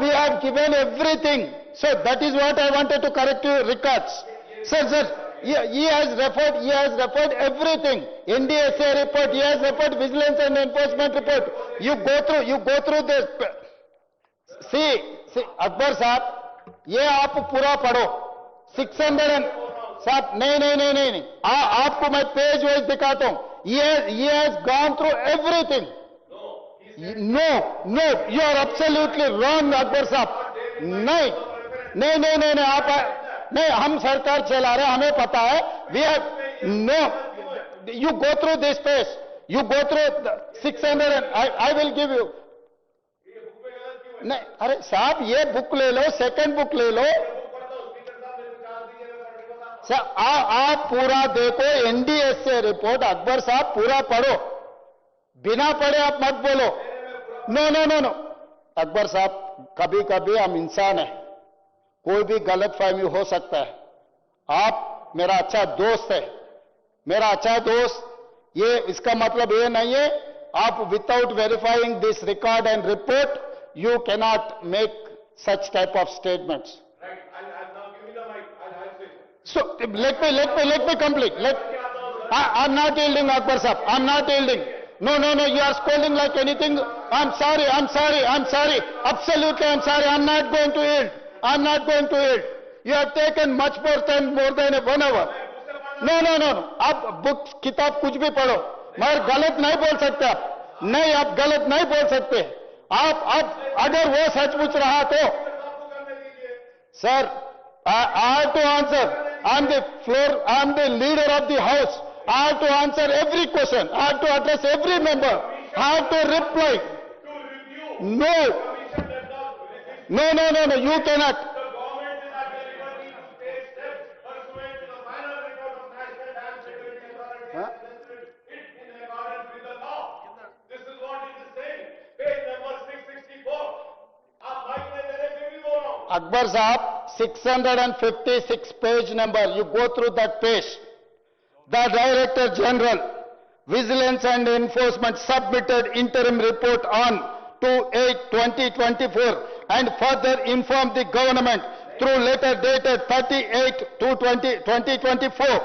we have given everything. So that is what I wanted to correct you records. Sir, he has referred everything. NDSA report, he has referred vigilance and enforcement report. You go through this. See, Akbar साहब, ये आप पूरा पढ़ो. 600 साहब, नहीं. आपको मैं page wise दिखाता हूँ. He has gone through everything. No, you are absolutely wrong, Akbar साहब. नहीं, आप नहीं, हम सरकार चला रहे, हमें पता है. We have no. You go through this page. You go through 600 and I will give you. नहीं, अरे साहब ये बुक ले लो, सेकंड बुक ले लो. सर आप पूरा देखो, एनडीएसए रिपोर्ट. अकबर साहब पूरा पढ़ो, बिना पढ़े आप मत बोलो. नो. अकबर साहब, कभी कभी हम इंसान हैं, कोई भी गलत फहमी हो सकता है. आप मेरा अच्छा दोस्त है, मेरा अच्छा दोस्त. ये इसका मतलब ये नहीं है आप without verifying this record and report you cannot make such type of statements. Right. I'll now give me the mic. I'll say. So let me complete. I'm not yielding, Akbar sahab. I'm not yielding. No. You are scolding like anything. I'm sorry. Absolutely, I'm sorry. I'm not going to yield. You have taken much more than 1 hour. No. आप book किताब कुछ भी पढ़ो, मगर गलत नहीं बोल सकते आप. नहीं, आप गलत नहीं बोल सकते. आप अगर वो सचमुच रहा तो sir, I have to answer. I'm the floor. I'm the leader of the house. I have to answer every question. I have to address every member. I have to reply. No. You cannot. Akbar Sahab, 656 page number, you go through that page. The Director General, Vigilance and Enforcement submitted interim report on 2/8/2024 and further informed the government through letter dated 38/2/2024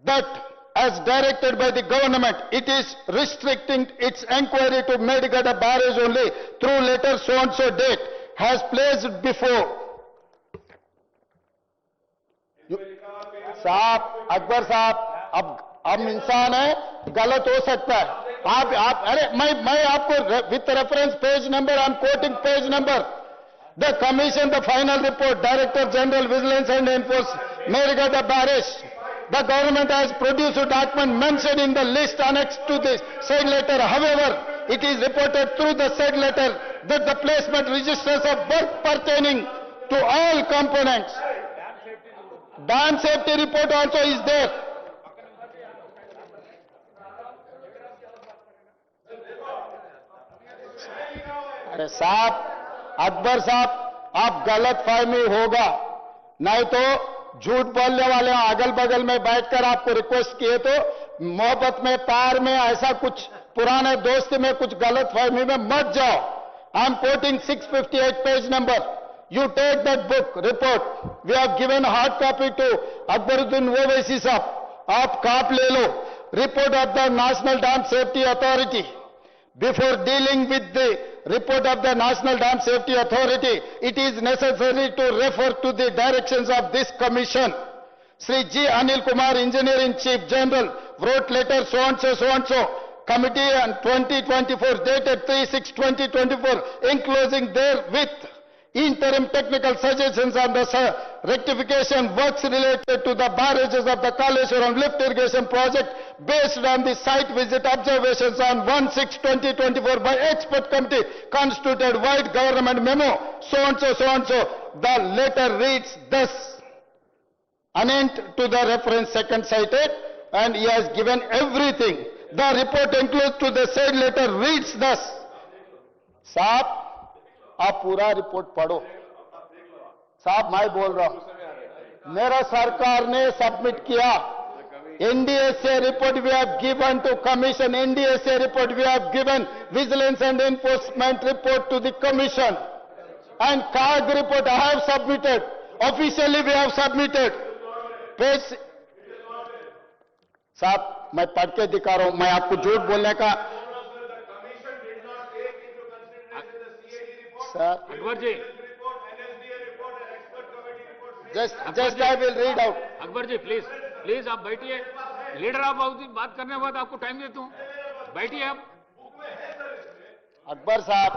that as directed by the government, it is restricting its inquiry to Medgada barrage only through letter so-and-so date. Has placed before. साहब, अकबर साहब, अब हम इंसान है, गलत हो सकता है. आप अरे मैं आपको with reference page number, I am quoting page number. The commission, the final report, director general vigilance and enforcement, Medgada barrage. The government has produced a document mentioned in the list annexed to this said letter. However, it is reported through the said letter that the placement registers of work pertaining to all components. Dam safety report also is there. अरे साहब, अकबर साहब, आप गलत फहमी होगा, नहीं तो झूठ बोलने वाले अगल बगल में बैठकर आपको रिक्वेस्ट किए तो मोहब्बत में, प्यार में, ऐसा कुछ पुराने दोस्ती में कुछ गलत फहमी में मत जाओ. I am quoting 658 page number. You take that book, report. We have given hard copy to Akbaruddin Owaisi sahab. आप काप ले लो. Report of the National Dam Safety Authority. Before dealing with the report of the National Dam Safety Authority, it is necessary to refer to the directions of this commission. Sri G. Anil Kumar, Engineering Chief General, wrote letter so-and-so, committee on 2024, dated 3/6/2024, enclosing therewith interim technical suggestions on the rectification works related to the barrages of the Kaleshwaram lift irrigation project based on the site visit observations on 1/6/2024 by expert committee constituted white government memo, so-and-so. The letter reads thus, anent to the reference second cited, and he has given everything. The report enclosed to the said letter reads thus. साहब, आप पूरा report पढ़ो. साहब, मैं बोल रहा हूं, मेरा सरकार ने सबमिट किया. NDSA report we have given to commission. NDSA report we have given vigilance and enforcement report to the commission. And CAG report I have submitted. Officially we have submitted. पेश साहब मैं पढ़ के दिखा रहा हूं, मैं आपको झूठ बोलने का sir Akbar ji, just I will read out. Akbar ji please please आप बैठिए. लीडर ऑफ हाउस बात करने के बाद आपको टाइम देता हूँ, बैठिए आप. अकबर साहब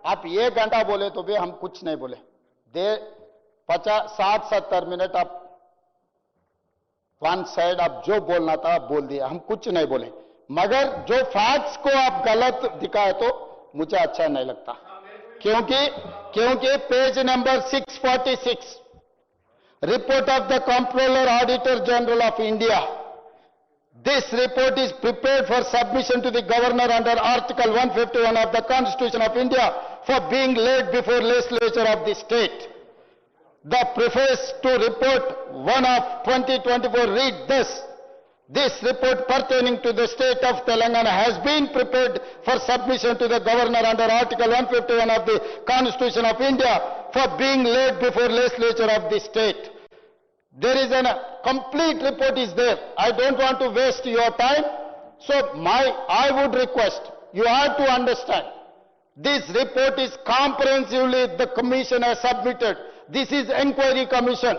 आप 1 घंटा बोले तो भी हम कुछ नहीं बोले. 60-70 मिनट आप वन साइड आप जो बोलना था आप बोल दिया, हम कुछ नहीं बोले. मगर जो फैक्ट्स को आप गलत दिखाए तो मुझे अच्छा नहीं लगता, क्योंकि page number 646 report of the Comptroller Auditor General of India. This report is prepared for submission to the Governor under Article 151 of the Constitution of India for being laid before legislature of the state. The preface to report 1 of 2024 read this. This report pertaining to the state of Telangana has been prepared for submission to the Governor under Article 151 of the Constitution of India for being laid before legislature of the state. There is a complete report is there. I don't want to waste your time. So I would request, you have to understand, this report is comprehensively the commission has submitted. This is inquiry commission.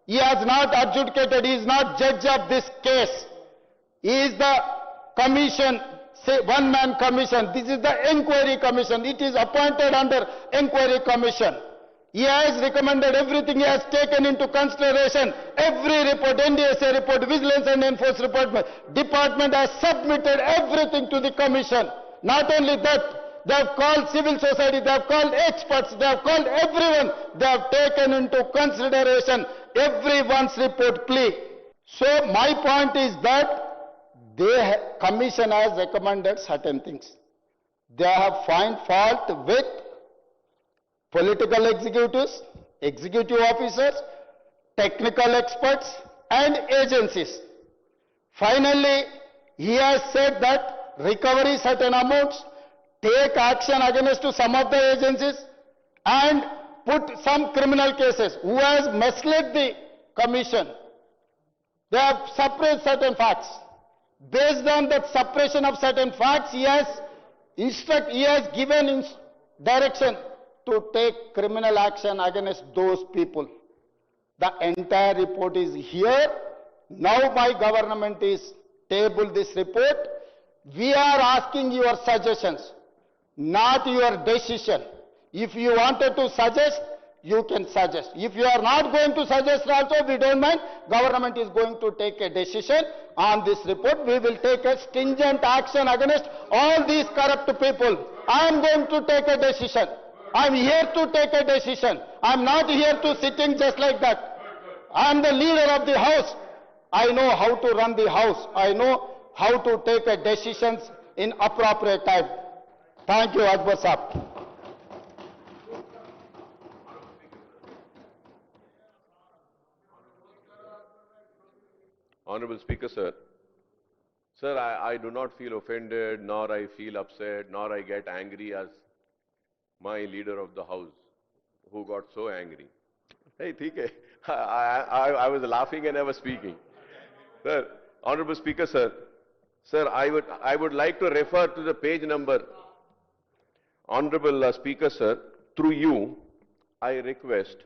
He has not adjudicated, he is not judge of this case. He is the commission, say one-man commission. This is the inquiry commission. It is appointed under inquiry commission. He has recommended everything, he has taken into consideration every report, NDSA report, Vigilance and Enforcement Department has submitted everything to the commission. Not only that, they have called civil society, they have called experts, they have called everyone, they have taken into consideration everyone's report plea. So my point is that commission has recommended certain things. They have found fault with political executives, executive officers, technical experts and agencies. Finally, he has said that recovery certain amounts, take action against to some of the agencies and put some criminal cases. Who has misled the commission? They have suppressed certain facts. Based on that suppression of certain facts, he has given direction to take criminal action against those people. The entire report is here. Now my government is tabled this report. We are asking your suggestions, not your decision. If you wanted to suggest, you can suggest. If you are not going to suggest also, we don't mind. Government is going to take a decision on this report. We will take a stringent action against all these corrupt people. I am going to take a decision. I am here to take a decision. I am not here to sitting just like that. I am the leader of the house. I know how to run the house. I know how to take a decisions in appropriate time. Thank you, Akbar Sahab. Honorable Speaker, sir. Sir, I do not feel offended, nor I feel upset, nor I get angry as my leader of the house, who got so angry. Hey, theek hai. I was laughing and I was speaking. Sir, Honorable Speaker, sir. Sir, I would like to refer to the page number. Honorable Speaker, sir, through you, I request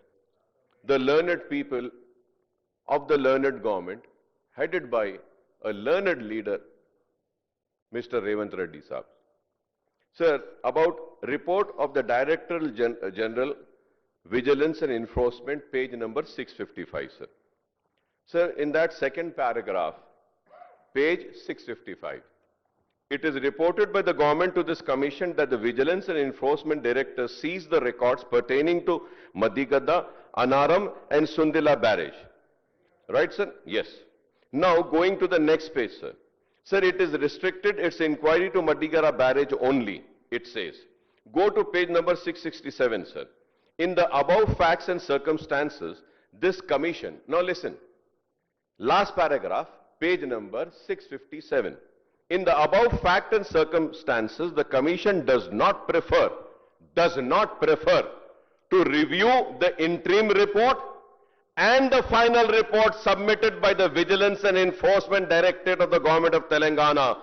the learned people of the learned government, headed by a learned leader, Mr. Revant Reddy Sahab. Sir, about report of the Director General, Vigilance and Enforcement, page number 655, sir. Sir, in that second paragraph, page 655, it is reported by the government to this commission that the Vigilance and Enforcement Director seized the records pertaining to Madhigada, Anaram and Sundila barrage. Right, sir? Yes. Now, going to the next page, sir. Sir, it is restricted its inquiry to Madhigara barrage only, it says. Go to page number 667, sir. In the above facts and circumstances, this commission, now listen, last paragraph, page number 657. In the above fact and circumstances, the commission does not prefer does not prefer to review the interim report and the final report submitted by the Vigilance and Enforcement Directorate of the Government of Telangana,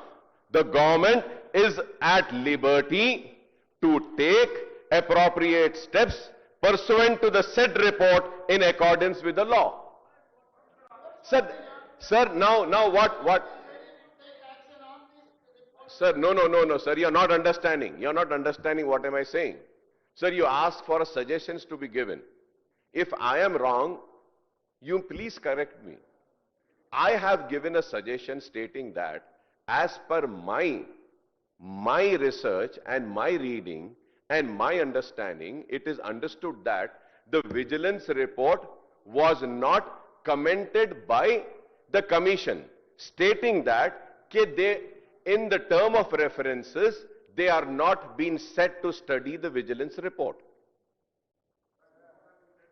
the government is at liberty to take appropriate steps pursuant to the said report in accordance with the law. Sir, now what? Sir, no, sir, you're not understanding. You're not understanding what am I saying. Sir, you ask for suggestions to be given. If I am wrong, you please correct me. I have given a suggestion stating that as per my research and my reading and my understanding, it is understood that the vigilance report was not commented by the commission, stating that in the term of references, they are not being set to study the vigilance report.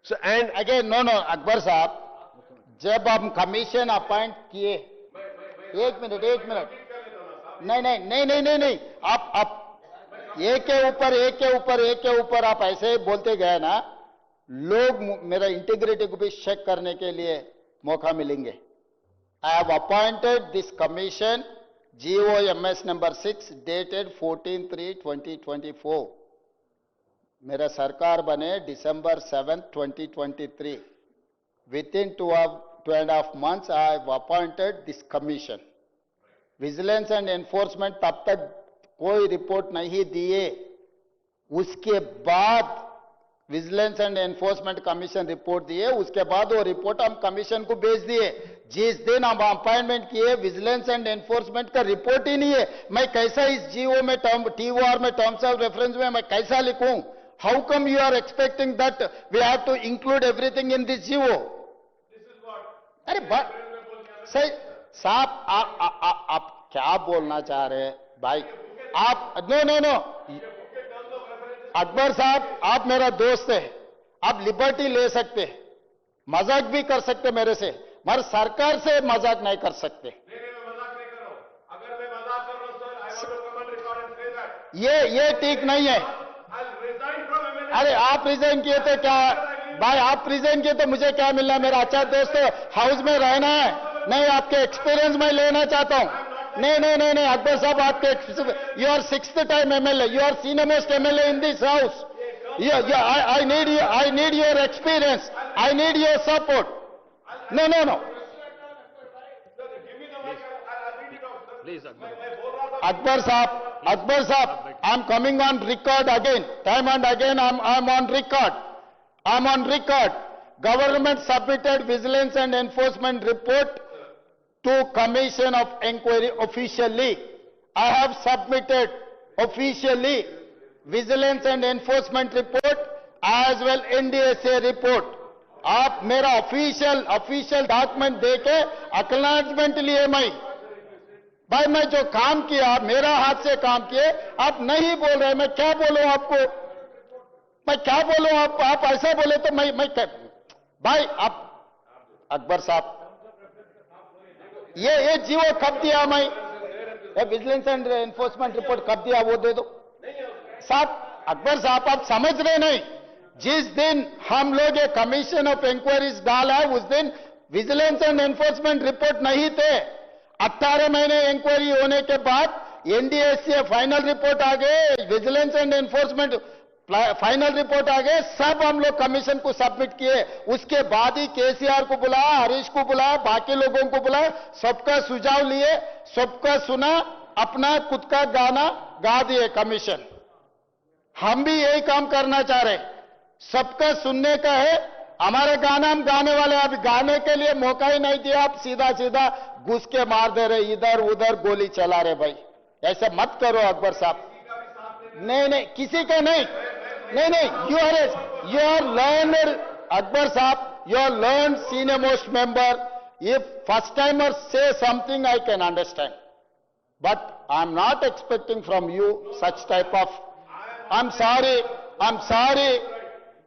So, and again no Akbar sahab, जब हम commission appoint किए, एक minute, नहीं, आप एक के ऊपर आप ऐसे बोलते गए ना, लोग मेरा इंटीग्रिटी को भी चेक करने के लिए मौका मिलेंगे. I have appointed this commission, GOMS number 6, dated 14/3/2024. मेरा सरकार बने December 7, 2023. Within 2.5 months, I have appointed this commission. Vigilance and enforcement तब तक कोई रिपोर्ट नहीं दिए. उसके बाद vigilance and enforcement commission report दिए. उसके बाद वो रिपोर्ट हम कमीशन को भेज दिए. जिस दिन हम अपॉइंटमेंट किए, विजिलेंस एंड एनफोर्समेंट का रिपोर्ट ही नहीं है. मैं कैसा इस जीओ में TOR में टर्म्स ऑफ रेफरेंस में मैं कैसा लिखूं? How come you are expecting that we have to include everything in this GO? अरे सही साहब, आप क्या बोलना चाह रहे हैं भाई? आप नो अकबर साहब, आप मेरा दोस्त है, आप लिबर्टी ले सकते, मजाक भी कर सकते मेरे से, मगर सरकार से मजाक नहीं कर सकते. ये ठीक नहीं है. अरे आप रिजाइन किए तो क्या भाई? आप रिजाइन किए तो मुझे क्या मिलना? मेरा अच्छा दोस्त है, हाउस में रहना है. नहीं, आपके एक्सपीरियंस मैं लेना चाहता हूं. नहीं अकबर साहब, आपके you are 6th time MLA, you are senior most MLA in this house. I need your experience, I need your support. No. Please, Akbar Sahab, I'm coming on record again, time and again. I'm on record. Government submitted vigilance and enforcement report to Commission of Inquiry officially. I have submitted officially vigilance and enforcement report as well NDSA report. आप मेरा official document देके acknowledgement लिए भाई मैं जो काम किया, मेरा हाथ से काम किए, आप नहीं बोल रहे. मैं क्या बोलूं आपको? आप ऐसा बोले तो मैं भाई आप अकबर साहब, ये जीवो कब दिया? मैं विजिलेंस एंड एनफोर्समेंट रिपोर्ट कब दिया? वो दे दो साहब. अकबर साहब, आप समझ रहे नहीं. जिस दिन हम लोग ये कमीशन ऑफ इंक्वायरीज डाला है, उस दिन विजिलेंस एंड एनफोर्समेंट रिपोर्ट नहीं थे. 18 महीने इंक्वायरी होने के बाद NDSA फाइनल रिपोर्ट आ गए, vigilance and enforcement final report आ गए, सब हम लोग कमीशन को सबमिट किए. उसके बाद ही KCR को बुलाया, हरीश को बुलाया, बाकी लोगों को बुलाया, सबका सुझाव लिए, सबका सुना, अपना खुद का गाना गा दिए कमीशन. हम भी यही काम करना चाह रहे. सबका सुनने का है. हमारे गाना हम गाने वाले, अभी गाने के लिए मौका ही नहीं दिया. आप सीधा घुस के मार दे रहे, इधर उधर गोली चला रहे. भाई ऐसा मत करो अकबर साहब. नहीं, किसी का नहीं. You are learner Akbar sahab, you are learn senior most member. If first timer से something I can understand, but I am not expecting from you such type of. I am sorry.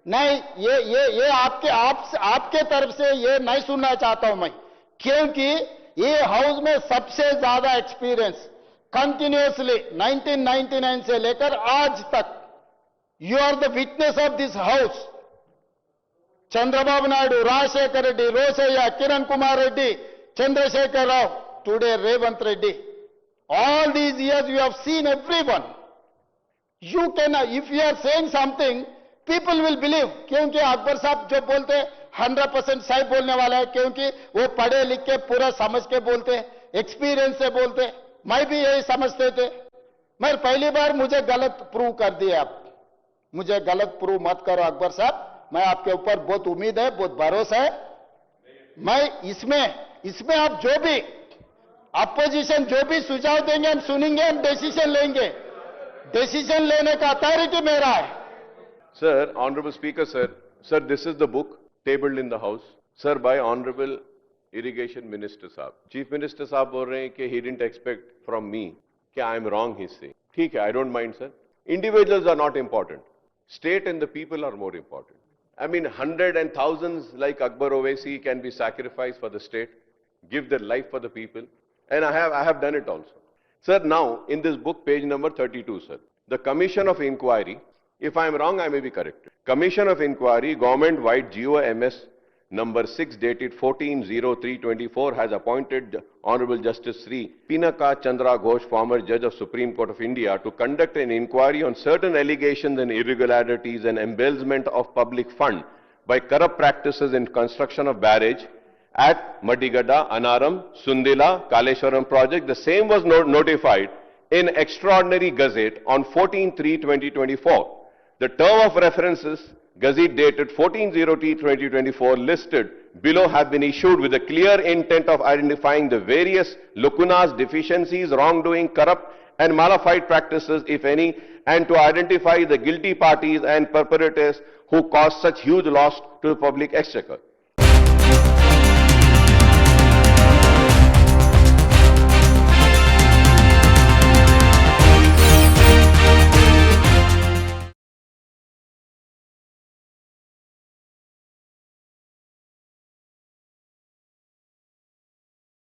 नहीं, ये आपके तरफ से ये नहीं सुनना चाहता हूं मैं, क्योंकि ये हाउस में सबसे ज्यादा एक्सपीरियंस कंटिन्यूअसली 1999 से लेकर आज तक You are the witness of this house. Chandrababu Naidu, Rajశేఖర్ Reddy, Rosaya, Kiran Kumar Reddy, Chandrasekhar Rao, today Revanth Reddy. All these years you have seen everyone. You can, if you are saying something, people will believe. क्योंकि अकबर साहब जो बोलते 100% सही बोलने वाला है, क्योंकि वो पढ़े लिख के पूरा समझ के बोलते, एक्सपीरियंस से बोलते. मैं भी यही समझते थे. मैं पहली बार मुझे गलत प्रूव कर दिए आप. मुझे गलत प्रूव मत करो अकबर साहब. मैं आपके ऊपर बहुत उम्मीद है, बहुत भरोसा है. मैं इसमें आप जो भी अपोजिशन जो भी सुझाव देंगे हम सुनेंगे, हम डिसीजन लेंगे. डिसीजन लेने का अथॉरिटी मेरा है. Sir, Honorable Speaker, sir, this is the book tabled in the House, sir, by Honorable Irrigation Minister Saab. Chief Minister Saab बोल रहे हैं कि he didn't expect from me कि I am wrong, he say. ठीक है, I don't mind, sir. Individuals are not important. State and the people are more important. I mean, hundreds and thousands like Akbar Owaisi can be sacrificed for the state, give their life for the people, and I have done it also. Sir, now, in this book, page number 32, sir, the Commission of Inquiry, if I am wrong, I may be corrected. Commission of Inquiry, Government-wide GOMS number 6 dated 14/03/24 has appointed Honorable Justice Sri Pinaka Chandra Ghosh, former Judge of Supreme Court of India, to conduct an inquiry on certain allegations and irregularities and embezzlement of public fund by corrupt practices in construction of barrage at Madigada, Anaram, Sundila, Kaleshwaram project. The same was notified in Extraordinary Gazette on 14/3/2024. The term of references, Gazette dated 14/03/2024, listed below have been issued with a clear intent of identifying the various lacunas, deficiencies, wrongdoing, corrupt and malified practices, if any, and to identify the guilty parties and perpetrators who caused such huge loss to the public exchequer.